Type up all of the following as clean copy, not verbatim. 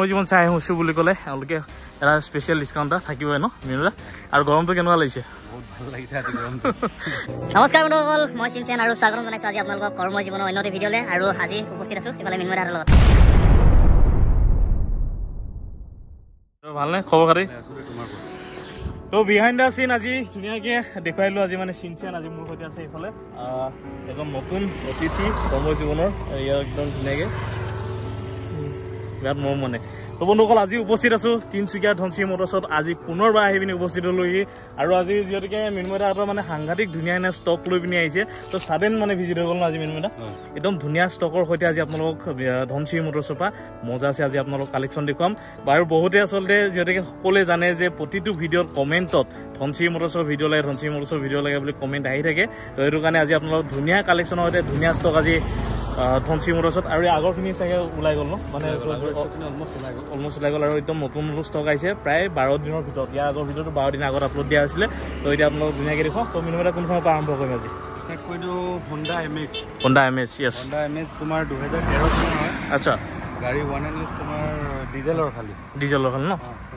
কৰ্মজীৱন চাই আহিছোঁ বুলি ক'লে এওঁলোকে এটা স্পেচিয়েল ডিছকাউণ্ট এটা থাকিবই ন মিনুদা আৰু গৰমটো কেনেকুৱা লাগিছে বহুত ভাল লাগিছে আজি গৰমটো নমস্কাৰ বন্ধুসকল মই চিনচেন আৰু স্বাগতম জনাইছোঁ আজি আপোনালোকক কৰ্মজীৱনৰ অন্য এটা ভিডিঅ'লৈ আৰু আজি উপস্থিত আছোঁ ইফালে মিনুদাৰ লগত ভালনে খবৰ খাতি তো বিহাইণ্ড দ্য চিন আজি ধুনীয়াকৈ দেখুৱাইলোঁ আজি মানে চিনচেন আজি মোৰ সৈতে আছে এইফালে এজন নতুন অতিথি কৰ্মজীৱনৰ ইয়াৰ একদম ধুনীয়াকৈ বিৰাট মৰম মানে তো বন্ধুসকল আজি উপস্থিত আছোঁ তিনিচুকীয়া ধনচিৰি মটৰ্ছত আজি পুনৰবাৰ আহি পিনি উপস্থিত হ'লোহি আৰু আজি যিহেতুকে মিনময়দাহঁতৰ মানে সাংঘাতিক ধুনীয়া ধুনীয়া ষ্টক লৈ পিনি আহিছে তো ছাডেন মানে ভিজিট হৈ গ'ল ন আজি মিনময়দা একদম ধুনীয়া ষ্টকৰ সৈতে আজি আপোনালোকক ধনচিৰি মটৰ্ছৰ পৰা মজা আছে আজি আপোনালোকক কালেকশ্যন দেখুৱাম বাৰু বহুতে আচলতে যিহেতুকে সকলোৱে জানে যে প্ৰতিটো ভিডিঅ'ত কমেণ্টত ধনচিৰি মটৰ্ছৰ ভিডিঅ' লাগে ধনচিৰি মটৰ্ছৰ ভিডিঅ' লাগে বুলি কমেণ্ট আহি থাকে তো সেইটো কাৰণে আজি আপোনালোকক ধুনীয়া কালেকশ্যনৰ সৈতে ধুনীয়া ষ্টক আজি ধনচিৰি মটৰ্ছত আৰু আগৰখিনি চাগে ওলাই গ'ল ন মানে অলমষ্ট ওলাই গ'ল আৰু একদম নতুন নতুন ষ্টক আহিছে প্ৰায় 12 দিনৰ ভিতৰত ইয়াৰ আগৰ ভিডিঅ'টো 12 দিন আগত আপলোড দিয়া হৈছিলে তো এতিয়া আপোনালোক ধুনীয়াকৈ দেখুৱাওক তো মিনুদা কোনখনৰ পৰা আৰম্ভ কৰিম আজি চেক কৰি দিওঁ Honda MX য়েছ Honda MX তোমাৰ 2013 চনৰ হয় আচ্ছা গাড়ী ওৱান এণ্ড ইউজ তোমাৰ ডিজেলৰ খালি ন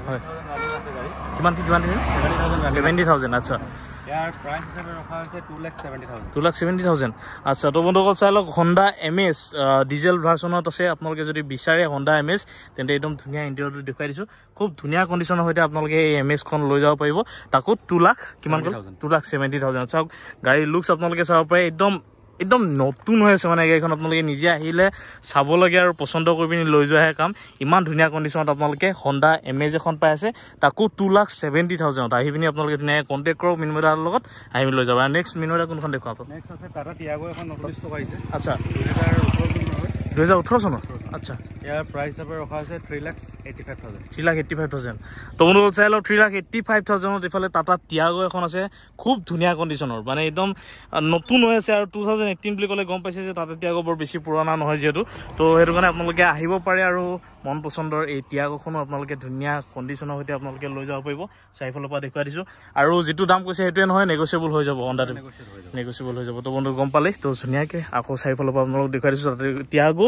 হয় কিমান 70,000 আচ্ছা ইয়াৰ প্ৰাইচ হিচাপে ৰখা হৈছে 2,70,000 2,70,000 আচ্ছা তো বন্ধুসকল চাই লওক Honda MX ডিজেল ভাৰ্চনত আছে আপোনালোকে যদি বিচাৰে Honda MX তেন্তে একদম ধুনীয়া ইণ্টেৰিয়ৰটো দেখুৱাই দিছোঁ খুব ধুনীয়া কণ্ডিশ্যনৰ সৈতে আপোনালোকে এই MXখন লৈ যাব পাৰিব তাকো 2,70,000 চাওক গাড়ীৰ লুকছ আপোনালোকে চাব পাৰে একদম নতুন হৈ আছে মানে গাড়ীখন আপোনালোকে নিজে আহিলে চাব লাগে আৰু পচন্দ কৰি পিনি লৈ যোৱাহে কাম ইমান ধুনীয়া কণ্ডিশ্যনত আপোনালোকে Honda MX এখন পাই আছে তাকো 2,70,000 আহি পিনি আপোনালোকে ধুনীয়াকৈ কণ্টেক্ট কৰক মিনময়দাৰ লগত আহি লৈ যাব আৰু নেক্সট মিনময়দা কোনখন দেখুৱাব নেক্সট আছে টাটা টিয়াগো এখন নতুন ষ্টক আহিছে আচ্ছা 2018 চনৰ আচ্ছা ইয়াৰ প্ৰাইচ হিচাপে ৰখা হৈছে 3,85,000 3,85,000 তো বন্ধুসকল চাই লওক 3,85,000 এইফালে টাটা টিয়াগো এখন আছে খুব ধুনীয়া কণ্ডিশ্যনৰ মানে একদম নতুন হৈ আছে আৰু 2018 বুলি ক'লে গম পাইছে যে টাটা টিয়াগো বৰ বেছি পুৰণা নহয় যিহেতু তো সেইটো কাৰণে আপোনালোকে আহিব পাৰে আৰু মন পচন্দৰ এই টিয়াগোখনো আপোনালোকে ধুনীয়া কণ্ডিশ্যনৰ সৈতে আপোনালোকে লৈ যাব পাৰিব চাৰিফালৰ পৰা দেখুৱাই দিছোঁ আৰু যিটো দাম কৈছে সেইটোৱে নহয় নেগচিয়েবল হৈ যাব হণ্ডাটো নেগচিয়েবল হৈ যাব তো বন্ধু গম পালে তো ধুনীয়াকৈ আকৌ চাৰিফালৰ পৰা আপোনালোক দেখুৱাই দিছোঁ তাতে টিয়াগো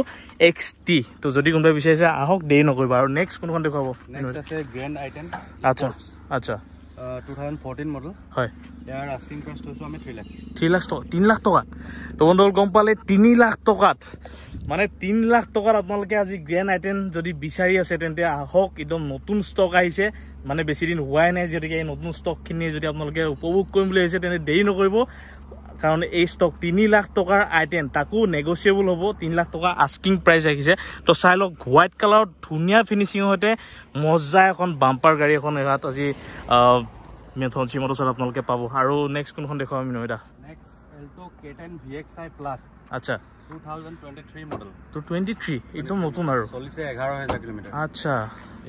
XT তো যদি কোনোবাই বিচাৰিছে আহক দেৰি নকৰিব আৰু নেক্সট কোনখন দেখুৱাব নেক্সট আছে গ্ৰেণ্ড আইটেন আচ্ছা 2014 মডেল হয় ইয়াৰ আস্কিং প্ৰাইচ থৈছোঁ আমি 3 লাখ টকা তো বন্ধুসকল গম পালে 3 লাখ টকাত মানে 3 লাখ টকাত আপোনালোকে আজি গ্ৰেণ্ড আইটেন যদি বিচাৰি আছে তেন্তে আহক একদম নতুন ষ্টক আহিছে মানে বেছি দিন হোৱাই নাই যিহেতুকে এই নতুন ষ্টকখিনি যদি আপোনালোকে উপভোগ কৰিম বুলি আহিছে তেন্তে দেৰি নকৰিব কাৰণ এই ষ্টক 3 লাখ টকাৰ আইটেম তাকো নেগচিয়েবল হ'ব 3 লাখ টকা আস্কিং প্ৰাইচ ৰাখিছে তো চাই লওক হোৱাইট কালাৰত ধুনীয়া ফিনিচিঙৰ সৈতে মজা এখন বাম্পাৰ গাড়ী এখন ইয়াত আজি ধনচিৰি মটৰ্ছত আপোনালোকে পাব আৰু নেক্সট কোনখন দেখুৱাম মিনময়দা next Alto K10 VXI plus আচ্ছা 2023 মডেল তো 23 একদম নতুন আৰু চলিছে 11,000 কিলোমিটাৰ আচ্ছা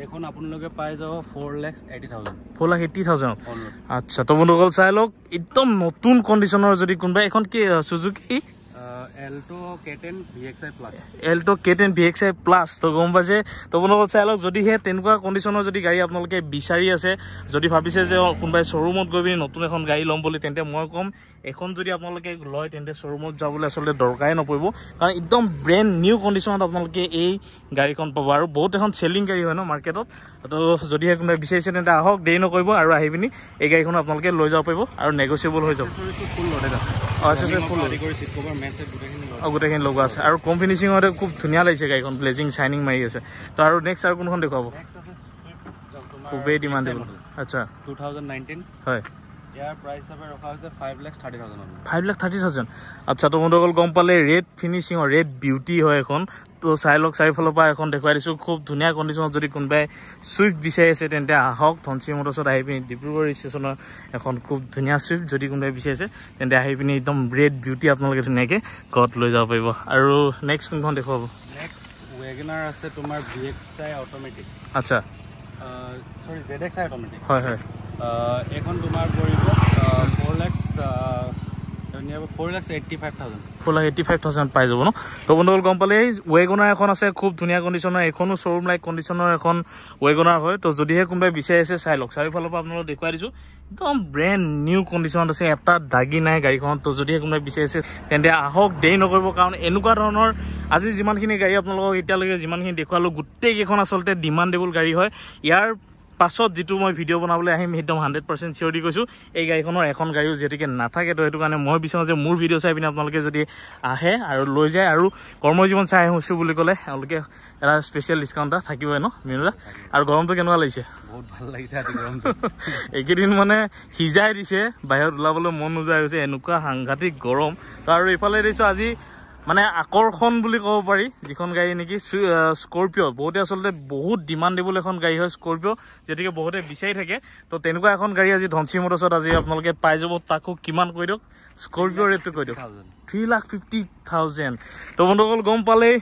এখন আপোনালোকে পাই যাব 4,80,000 4,80,000 আচ্ছা তো বন্ধুসকল চাই লওক একদম নতুন কণ্ডিশ্যনৰ যদি কোনোবাই এখন কি Suzuki Alto K10 VXI plus তো গম পাইছে তো বন্ধুসকল চাই লওক যদিহে তেনেকুৱা কণ্ডিশ্যনৰ যদি গাড়ী আপোনালোকে বিচাৰি আছে যদি ভাবিছে যে কোনোবাই শ্ব'ৰুমত গৈ পিনি নতুন এখন গাড়ী ল'ম বুলি তেন্তে মই ক'ম এখন যদি আপোনালোকে লয় তেন্তে শ্ব'ৰুমত যাবলৈ আচলতে দৰকাৰেই নপৰিব কাৰণ একদম ব্ৰেণ্ড নিউ কণ্ডিশ্যনত আপোনালোকে এই গাড়ীখন পাব আৰু বহুত এখন চেলিং গাড়ী হয় ন মাৰ্কেটত তো যদিহে কোনোবাই বিচাৰিছে তেন্তে আহক দেৰি নকৰিব আৰু আহি পিনি এই গাড়ীখন আপোনালোকে লৈ যাব পাৰিব আৰু নেগচিয়েবল হৈ যাব গোটেইখিনি লগোৱা আছে আৰু কম ফিনিচিঙতে খুব ধুনীয়া লাগিছে গাড়ীখন ব্লেজিং চাইনিং মাৰি আছে তো আৰু নেক্সট আৰু কোনখন দেখুৱাব খুবেই ডিমাণ্ডেবল আচ্ছা 2019 হয় ইয়াৰ প্ৰাইচ হিচাপে ৰখা হৈছে 5,30,000 5,30,000 আচ্ছা তো বন্ধুসকল গম পালে ৰেড ফিনিচিঙৰ ৰেড বিউটি হয় এখন তো চাই লওক চাৰিফালৰ পৰা এখন দেখুৱাই দিছোঁ খুব ধুনীয়া কণ্ডিশ্যনত যদি কোনোবাই চুইফ্ট বিচাৰি আছে তেন্তে আহক ধনচিৰি মটৰ্ছত আহি পিনি ডিব্ৰুগড় ষ্টেচনৰ এখন খুব ধুনীয়া চুইফ্ট যদি কোনোবাই বিচাৰিছে তেন্তে আহি পিনি একদম ৰেড বিউটি আপোনালোকে ধুনীয়াকৈ ঘৰত লৈ যাব পাৰিব আৰু নেক্সট কোনখন দেখুৱাব নেক্সট ৱেগনাৰ আছে তোমাৰ VXI অট'মেটিক আচ্ছা সৰি ZXI অট'মেটিক হয় এখন তোমাৰ পৰিব 4,00,000 এটা নিয়ে 4,85,000 4,85,000 পাই যাব ন তো বন্ধুসকল গম পালে ৱেগনাৰ এখন আছে খুব ধুনীয়া কণ্ডিশ্যনৰ এখনো শ্ব'ৰুম লাইক কণ্ডিশ্যনৰ এখন ৱেগনাৰ হয় তো যদিহে কোনোবাই বিচাৰি আছে চাই লওক চাৰিওফালৰ পৰা আপোনালোকক দেখুৱাই দিছোঁ একদম ব্ৰেণ্ড নিউ কণ্ডিশ্যনত আছে এটা দাগি নাই গাড়ীখনত তো যদিহে কোনোবাই বিচাৰি আছে তেন্তে আহক দেৰি নকৰিব কাৰণ এনেকুৱা ধৰণৰ আজি যিমানখিনি গাড়ী আপোনালোকক এতিয়ালৈকে যিমানখিনি দেখুৱালোঁ গোটেইকেইখন আচলতে ডিমাণ্ডেবল গাড়ী হয় ইয়াৰ পাছত যিটো মই ভিডিঅ' বনাবলৈ আহিম একদম 100% চিয়ৰ দি কৈছোঁ এই গাড়ীখনৰ এখন গাড়ীও যিহেতুকে নাথাকে তো সেইটো কাৰণে মই বিচাৰোঁ যে মোৰ ভিডিঅ' চাই পিনে আপোনালোকে যদি আহে আৰু লৈ যায় আৰু কৰ্মজীৱন চাই আহিছোঁ বুলি ক'লে তেওঁলোকে এটা স্পেচিয়েল ডিছকাউণ্ট এটা থাকিবই ন মিনুদা আৰু গৰমটো কেনেকুৱা লাগিছে বহুত ভাল লাগিছে আজি গৰমটো এইকেইদিন মানে সিজাই দিছে বাহিৰত ওলাবলৈ মন নোযোৱা হৈছে এনেকুৱা সাংঘাতিক গৰম তো আৰু এইফালে দিছোঁ আজি মানে আকৰ্ষণ বুলি ক'ব পাৰি যিখন গাড়ী নেকি স্কৰপিঅ' বহুতে আচলতে বহুত ডিমাণ্ডেবল এখন গাড়ী হয় স্কৰপিঅ' যিহেতুকে বহুতে বিচাৰি থাকে তো তেনেকুৱা এখন গাড়ী আজি ধনচিৰি মটৰ্ছত আজি আপোনালোকে পাই যাব তাকো কিমান কৈ দিয়ক স্কৰপিঅ' ৰেটটো কৈ দিয়ক 3,50,000 তো বন্ধুসকল গম পালেই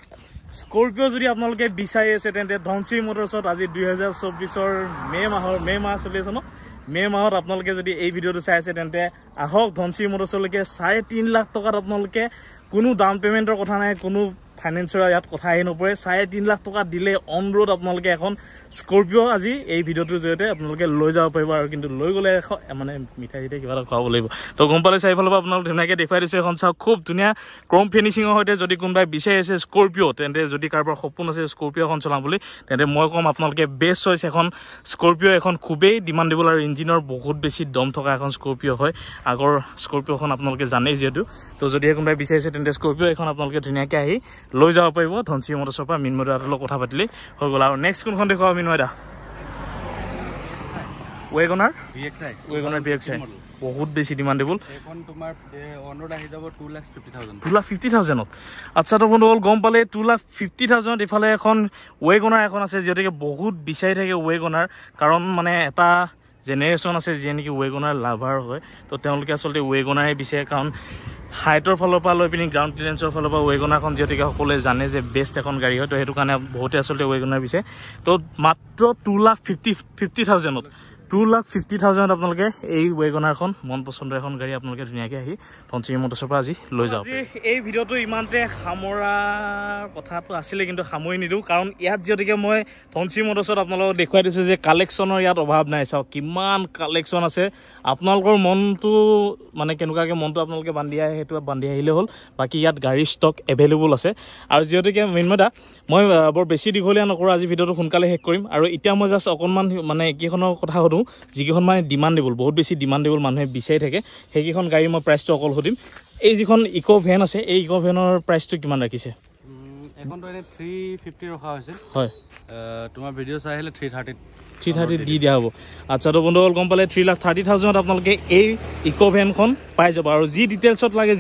স্কৰপিঅ' যদি আপোনালোকে বিচাৰি আছে তেন্তে ধনচিৰি মটৰ্ছত আজি 2024 মে' মাহ চলি আছে ন মে' মাহত আপোনালোকে যদি এই ভিডিঅ'টো চাই আছে তেন্তে আহক ধনচিৰি মটৰ্ছলৈকে 3.5 লাখ টকাত আপোনালোকে কোনো ডাউন পে'মেণ্টৰ কথা নাই কোনো ফাইনেন্সৰ ইয়াত কথা আহি নপৰে 3.5 লাখ টকা দিলে অন ৰোড আপোনালোকে এখন স্কৰপিঅ' আজি এই ভিডিঅ'টোৰ জৰিয়তে আপোনালোকে লৈ যাব পাৰিব আৰু কিন্তু লৈ গ'লে মানে মিঠাই চিঠাই কিবা এটা খুৱাব লাগিব তো গম পালে চাৰিফালৰ পৰা আপোনালোক ধুনীয়াকৈ দেখুৱাই দিছোঁ এখন চাওক খুব ধুনীয়া ক্ৰম ফিনিচিঙৰ সৈতে যদি কোনোবাই বিচাৰি আছে স্কৰপিঅ' তেন্তে যদি কাৰোবাৰ সপোন আছে স্কৰপিঅ' এখন চলাম বুলি তেন্তে মই ক'ম আপোনালোকে বেষ্ট চইচ এখন স্কৰপিঅ' এখন খুবেই ডিমাণ্ডেবল আৰু ইঞ্জিনৰ বহুত বেছি দম থকা এখন স্কৰপিঅ' হয় আগৰ স্কৰপিঅ'খন আপোনালোকে জানেই যিহেতু তো যদিহে কোনোবাই বিচাৰিছে তেন্তে স্কৰপিঅ' এখন আপোনালোকে ধুনীয়াকৈ আহি লৈ যাব পাৰিব ধনচিৰি মটৰ্ছৰ পৰা মিনময় দাহঁতৰ লগত কথা পাতিলেই হৈ গ'ল আৰু নেক্সট কোনখন দেখুৱাব মিনময় দা ৱেগনাৰ VXI বহুত বেছি ডিমাণ্ডেবল এখন তোমাৰ অন ৰোড আহি যাব 2,50,000 2,50,000 আচ্ছা তো বন্ধুসকল গম পালে 2,50,000 ইফালে এখন ৱেগনাৰ এখন আছে যিহেতুকে বহুত বিচাৰি থাকে ৱেগনাৰ কাৰণ মানে এটা জেনেৰেশ্যন আছে যিয়ে নেকি ৱেগনাৰ লাভাৰ হয় তো তেওঁলোকে আচলতে ৱেগনাৰে বিচাৰে কাৰণ হাইটৰ ফালৰ পৰা লৈ পিনি গ্ৰাউণ্ড ক্লিয়াৰেঞ্চৰ ফালৰ পৰা ৱেগনাৰখন যিহেতুকে সকলোৱে জানে যে বেষ্ট এখন গাড়ী হয় তো সেইটো কাৰণে বহুতে আচলতে ৱেগনাৰ বিচাৰে তো মাত্ৰ 2,50,000 2,50,000 আপোনালোকে এই ৱেগনাৰখন মন পচন্দৰ এখন গাড়ী আপোনালোকে ধুনীয়াকৈ আহি ধনচিৰি মটৰ্ছৰ পৰা আজি লৈ যাওক এই ভিডিঅ'টো ইমানতে সামৰাৰ কথাটো আছিলে কিন্তু সামৰি নিদিওঁ কাৰণ ইয়াত যিহেতুকে মই ধনচিৰি মটৰ্ছত আপোনালোকক দেখুৱাই দিছোঁ যে কালেকশ্যনৰ ইয়াত অভাৱ নাই চাওক কিমান কালেকশ্যন আছে আপোনালোকৰ মনটো মানে কেনেকুৱাকৈ মনটো আপোনালোকে বান্ধি আহে সেইটো বান্ধি আহিলে হ'ল বাকী ইয়াত গাড়ীৰ ষ্টক এভেইলেবল আছে আৰু যিহেতুকে মিনময় দা মই বৰ বেছি দীঘলীয়া নকৰোঁ আজি ভিডিঅ'টো সোনকালে শেষ কৰিম আৰু এতিয়া মই জাষ্ট অকণমান মানে এইকেইখনৰ কথা সুধোঁ যিকেইখন মানে ডিমাণ্ডেবল বহুত বেছি ডিমাণ্ডেবল মানুহে বিচাৰি থাকে সেইকেইখন গাড়ী মই প্ৰাইচটো অকল সুধিম এই যিখন ইক' ভেন আছে এই ইক' ভেনৰ প্ৰাইচটো কিমান ৰাখিছে এখনটো এনে 350 ৰখা হৈছে হয় তোমাৰ ভিডিঅ' চাই আহিলে 330 দি দিয়া হ'ব আচ্ছা তো বন্ধুসকল গম পালে 3,30,000 আপোনালোকে এই ইক' ভেনখন পাই যাব আৰু যি ডিটেইলছত লাগে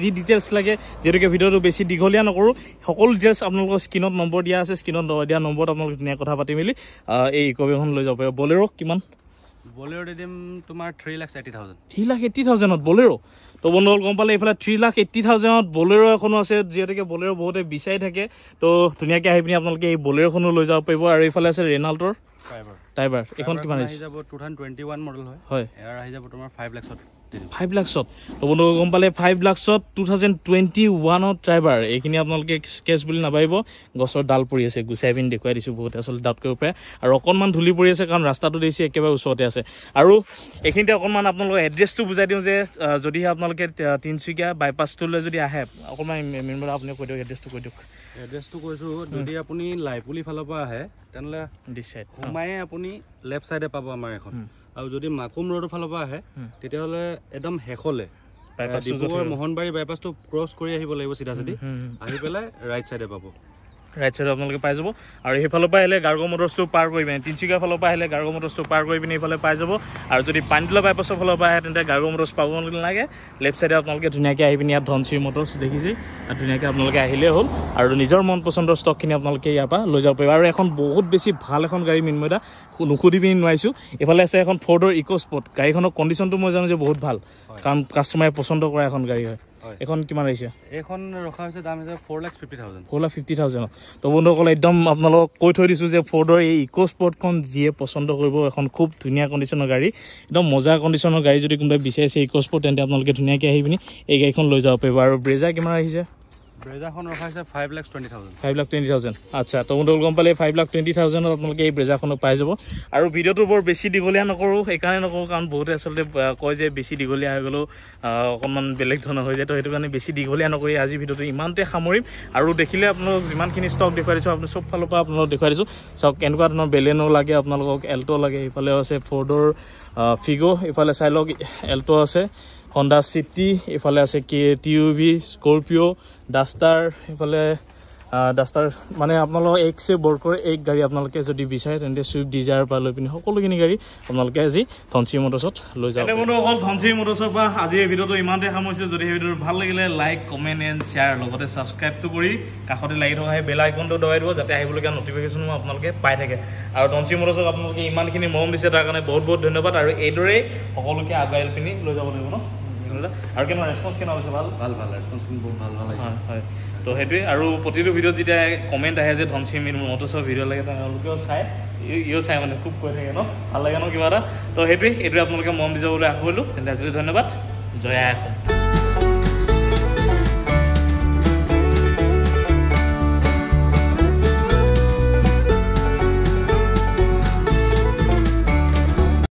যিহেতুকে ভিডিঅ'টো বেছি দীঘলীয়া নকৰোঁ সকলো ডিটেইলছ আপোনালোকৰ স্ক্ৰীণত নম্বৰ দিয়া আছে স্ক্ৰীণত দিয়া নম্বৰত আপোনালোকে ধুনীয়া কথা পাতি মেলি এই ইক' ভেনখন লৈ যাব পাৰিব বলেৰ' কিমান বলেৰ' দি দিম তোমাৰ 3,80,000 3,80,000 বলেৰ' তো বন্ধুসকল গম পালে এইফালে 3,80,000 বলেৰ' এখনো আছে যিহেতুকে বলেৰ' বহুতে বিচাৰি থাকে তো ধুনীয়াকৈ আহি পিনি আপোনালোকে এই বলেৰ'খনো লৈ যাব পাৰিব আৰু এইফালে আছে ৰেনাল্টৰ টাইবাৰ এইখন কিমান আহি যাব 2021 মডেল হয় এয়াৰ আহি যাব তোমাৰ 5 লাখত 5 লাখত তো বন্ধু গম পালে 5 লাখত 2021 টাইবাৰ এইখিনি আপোনালোকে কেছ বুলি নাভাবিব গছৰ ডাল পৰি আছে গুচাই পিনি দেখুৱাই দিছোঁ বহুতে আচলতে ডাউট কৰিব পাৰে আৰু অকণমান ধূলি পৰি আছে কাৰণ ৰাস্তাটো দেখিছে একেবাৰে ওচৰতে আছে আৰু এইখিনিতে অকণমান আপোনালোকৰ এড্ৰেছটো বুজাই দিওঁ যে যদিহে আপোনালোকে তিনিচুকীয়া বাইপাছটোলৈ যদি আহে অকণমান মিনময় আপুনি কৈ দিয়ক এড্ৰেছটো কৈ দিয়ক এড্ৰেছটো কৈছোঁ যদি আপুনি লাইপুলি ফালৰ পৰা আহে তেনেহ'লে দিছ চাইড সোমায়ে আপুনি লেফ্ট চাইডে পাব আমাৰ এখন আৰু যদি মাকুম ৰোডৰ ফালৰ পৰা আহে তেতিয়াহ'লে একদম শেষলৈ ডিব্ৰুগড় মোহনবাৰী বাইপাছটো ক্ৰছ কৰি আহিব লাগিব চিধা আহি পেলাই ৰাইট চাইডে পাব ৰাইট চাইডে আপোনালোকে পাই যাব আৰু সেইফালৰ পৰা আহিলে গাৰ্গ মটৰ্ছটো পাৰ কৰি পিনে তিনিচুকীয়াৰ ফালৰ পৰা আহিলে গাৰ্গ মটৰ্ছটো পাৰ কৰি পিনে এইফালে পাই যাব আৰু যদি পানীতোলা বাইপাছৰ ফালৰ পৰা আহে তেন্তে গাৰ্গ মটৰ্ছ পাব নালাগে লেফ্ট চাইডে আপোনালোকে ধুনীয়াকৈ আহি পিনি ইয়াত ধনচিৰি মটৰ্ছ দেখিছে আৰু ধুনীয়াকৈ আপোনালোকে আহিলেই হ'ল আৰু নিজৰ মন পচন্দৰ ষ্টকখিনি আপোনালোকে ইয়াৰ পৰা লৈ যাব পাৰিব আৰু এখন বহুত বেছি ভাল এখন গাড়ী মিনময় দা নুসুধি পিনি নোৱাৰিছোঁ এইফালে আছে এখন ফৰ্ডৰ ইক' স্পৰ্ট গাড়ীখনৰ কণ্ডিশ্যনটো মই জানো যে বহুত ভাল কাৰণ কাষ্টমাৰে পচন্দ কৰা এখন গাড়ী হয় এখন কিমান আহিছে এইখন ৰখা হৈছে দাম হৈছে 4,50,000 4,50,000 তো বন্ধুসকল একদম আপোনালোকক কৈ থৈ দিছোঁ যে ফৰ্ডৰ এই ইকো স্পৰ্টখন যিয়ে পচন্দ কৰিব এখন খুব ধুনীয়া কণ্ডিশ্যনৰ গাড়ী একদম মজা কণ্ডিশ্যনৰ গাড়ী যদি কোনোবাই বিচাৰিছে ইকো স্পৰ্ট তেন্তে আপোনালোকে ধুনীয়াকৈ আহি পিনি এই গাড়ীখন লৈ যাব পাৰিব আৰু ব্ৰেজা কিমান আহিছে ব্ৰেজাখন ৰখা হৈছে 5,20,000 5,20,000 আচ্ছা তো বন্ধুসকল গম পালে 5,20,000 আপোনালোকে এই ব্ৰেজাখনো পাই যাব আৰু ভিডিঅ'টো বৰ বেছি দীঘলীয়া নকৰোঁ সেইকাৰণে নকৰোঁ কাৰণ বহুতে আচলতে কয় যে বেছি দীঘলীয়া হৈ গ'লেও অকণমান বেলেগ ধৰণৰ হৈ যায় তো সেইটো কাৰণে বেছি দীঘলীয়া নকৰি আজি ভিডিঅ'টো ইমানতে সামৰিম আৰু দেখিলে আপোনালোক যিমানখিনি ষ্টক দেখুৱাই দিছোঁ আপুনি চব ফালৰ পৰা আপোনালোকক দেখুৱাই দিছোঁ চাওক কেনেকুৱা ধৰণৰ বেলেনো লাগে আপোনালোকক এল্ট' লাগে এইফালে আছে ফৰ্ডৰ ফিগো এইফালে চাই লওক এল্ট' আছে হণ্ডা চিটি এইফালে আছে TUV স্কৰপিঅ' ডাষ্টাৰ এইফালে ডাষ্টাৰ মানে আপোনালোকৰ একছে বৰ্কৰ এক গাড়ী আপোনালোকে যদি বিচাৰে তেন্তে ছুইফ্ট ডিজায়াৰ পৰা লৈ পিনি সকলোখিনি গাড়ী আপোনালোকে আজি ধনচিৰি মটৰ্ছত লৈ যাব বন্ধুসকল ধনচিৰি মটৰ্ছৰ পৰা আজি এই ভিডিঅ'টো ইমানতে সামৰিছোঁ যদি এই ভিডিঅ'টো ভাল লাগিলে লাইক কমেণ্ট এণ্ড শ্বেয়াৰ লগতে ছাবস্ক্ৰাইবটো কৰি কাষতে লাগি থকা সেই বেল আইকনটো দবাই দিব যাতে আহিবলগীয়া নটিফিকেশ্যনো আপোনালোকে পাই থাকে আৰু ধনচিৰি মটৰ্ছক আপোনালোকে ইমানখিনি মৰম দিছে তাৰ কাৰণে বহুত বহুত ধন্যবাদ আৰু এইদৰেই সকলোকে আগুৱাই পিনি লৈ যাব লাগিব ন আৰু কেনেকুৱা ৰেছপন্স কেনেকুৱা হৈছে ভাল ৰেছপন্স বহুত ভাল হয় তো সেইটোৱে আৰু প্ৰতিটো ভিডিঅ'ত যেতিয়া কমেণ্ট আহে যে ধনচিৰি মটৰ্ছৰ ভিডিঅ' লাগে তেওঁলোকেও চাই ইও চাই মানে খুব কৈ থাকে ন ভাল লাগে ন কিবা এটা তো সেইটোৱে আপোনালোকে মৰম দি যাবলৈ আশা কৰিলোঁ তেন্তে আজিলৈ ধন্যবাদ জয় আই অসম